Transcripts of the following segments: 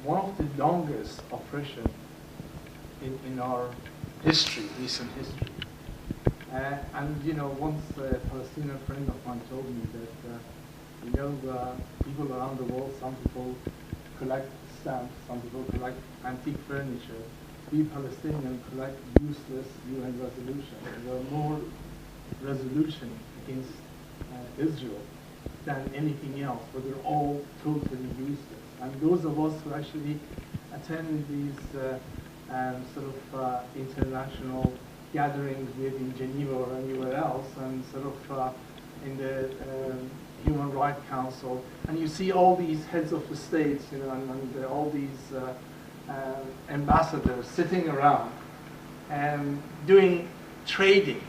one of the longest oppression in our history, recent history. And you know, once a Palestinian friend of mine told me that, people around the world, some people collect stamps, some people collect antique furniture. We Palestinians collect useless UN resolutions. There are more resolutions against Israel than anything else, but they're all totally useless. And those of us who actually attend these international gatherings within Geneva or anywhere else, and in the Human Rights Council, and you see all these heads of the states, you know, and all these ambassadors sitting around and doing trading,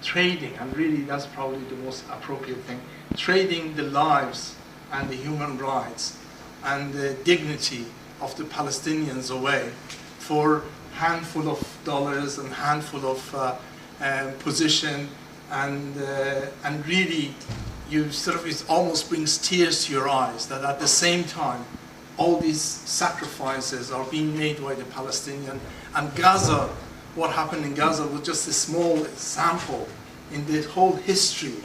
and really that's probably the most appropriate thing, trading the lives and the human rights and the dignity of the Palestinians away for handful of dollars and handful of position, and really you it almost brings tears to your eyes that at the same time all these sacrifices are being made by the Palestinian. And Gaza, what happened in Gaza was just a small example in the whole history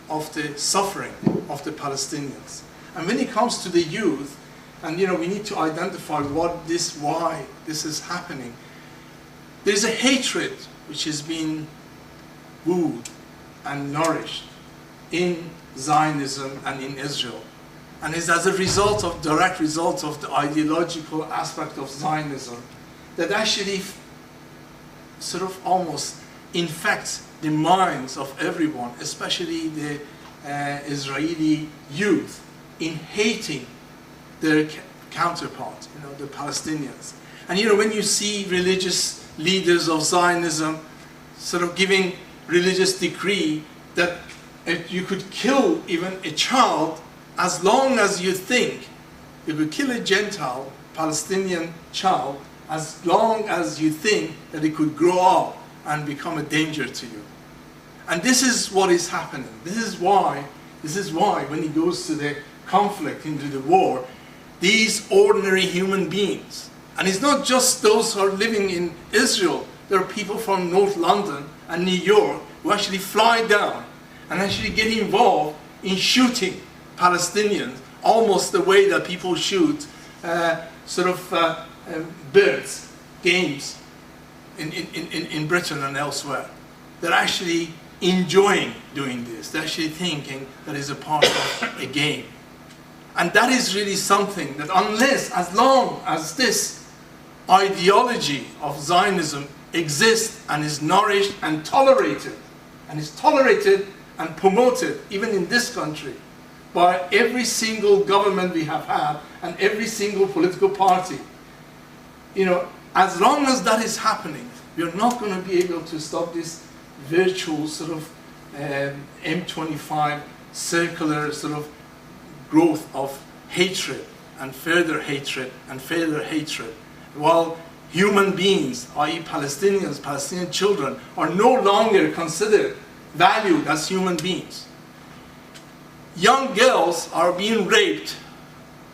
of the suffering of the Palestinians. And when it comes to the youth, and you know, we need to identify why this is happening. There is a hatred which is being wooed and nourished in Zionism and in Israel. And it's as a direct result of the ideological aspect of Zionism that actually almost infects the minds of everyone, especially the Israeli youth, in hating their counterpart, you know, the Palestinians. And you know, when you see religious leaders of Zionism giving religious decree that you could kill even a child as long as you think, you could kill a Gentile Palestinian child as long as you think that it could grow up and become a danger to you. And this is what is happening. This is why when it goes to the conflict, into the war, these ordinary human beings, and it's not just those who are living in Israel, there are people from North London and New York who actually fly down and actually get involved in shooting Palestinians, almost the way that people shoot birds, games in Britain and elsewhere. They're actually enjoying doing this. They're actually thinking that is a part of a game. And that is really something that as long as this ideology of Zionism exists and is nourished and tolerated, and promoted, even in this country, by every single government we have had and every single political party, you know, as long as that is happening, you're not going to be able to stop this virtual M25 circular growth of hatred and further hatred and further hatred, while human beings, i.e. Palestinians, Palestinian children, are no longer considered valued as human beings. Young girls are being raped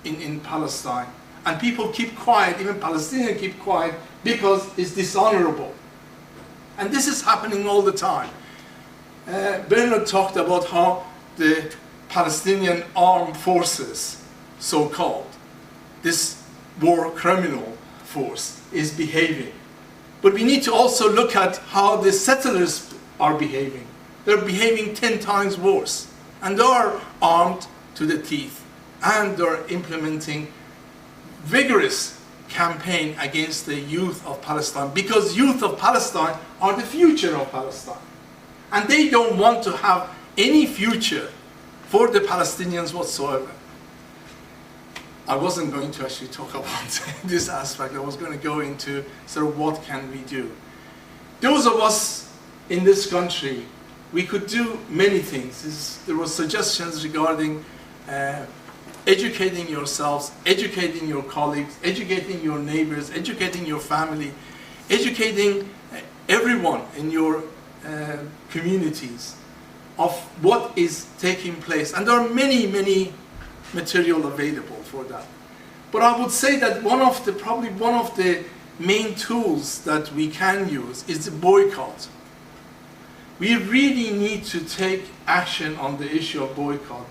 in Palestine, and people keep quiet, even Palestinians keep quiet, because it's dishonorable. And this is happening all the time. Bernard talked about how the Palestinian armed forces, so-called, this war criminal force, is behaving. But we need to also look at how the settlers are behaving. They're behaving 10 times worse. And they are armed to the teeth. And they're implementing vigorous campaign against the youth of Palestine, because youth of Palestine are the future of Palestine. And they don't want to have any future for the Palestinians whatsoever. I wasn't going to actually talk about this aspect. I was going to go into what can we do. Those of us in this country, we could do many things. There were suggestions regarding educating yourselves, educating your colleagues, educating your neighbors, educating your family, educating everyone in your communities of what is taking place. And there are many, many material available for that. But I would say that probably one of the main tools that we can use is the boycott. We really need to take action on the issue of boycott.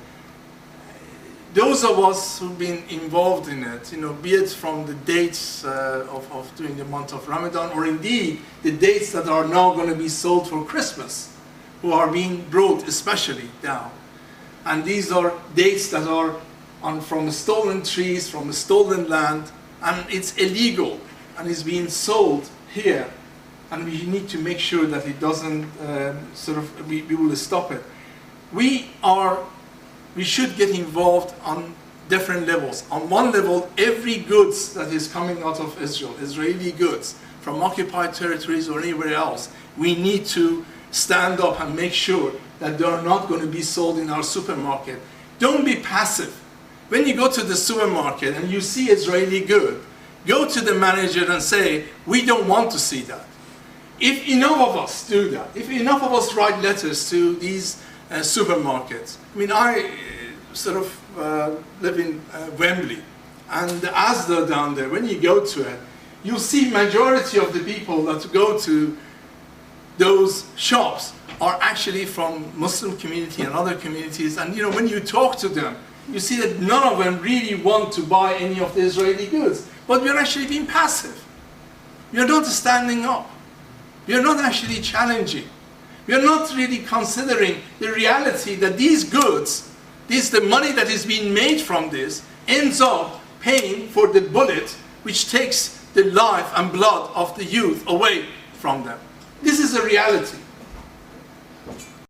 Those of us who've been involved in it, be it from the dates of during the month of Ramadan, or indeed the dates that are now going to be sold for Christmas, who are being brought especially down. And these are dates that are from stolen trees, from stolen land, and it's illegal, and it's being sold here. And we need to make sure that it doesn't, we will stop it. We should get involved on different levels. On one level, every goods that is coming out of Israel, Israeli goods, from occupied territories or anywhere else, we need to stand up and make sure that they are not going to be sold in our supermarket. Don't be passive. When you go to the supermarket and you see Israeli good, go to the manager and say, we don't want to see that. If enough of us do that, if enough of us write letters to these supermarkets, I live in Wembley, and the Asda down there, when you go to it, you'll see majority of the people that go to those shops are actually from Muslim community and other communities, and when you talk to them, you see that none of them really want to buy any of the Israeli goods. But we're actually being passive. We're not standing up. We're not actually challenging. We're not really considering the reality that these goods, the money that is being made from this, ends up paying for the bullet which takes the life and blood of the youth away from them. This is a reality.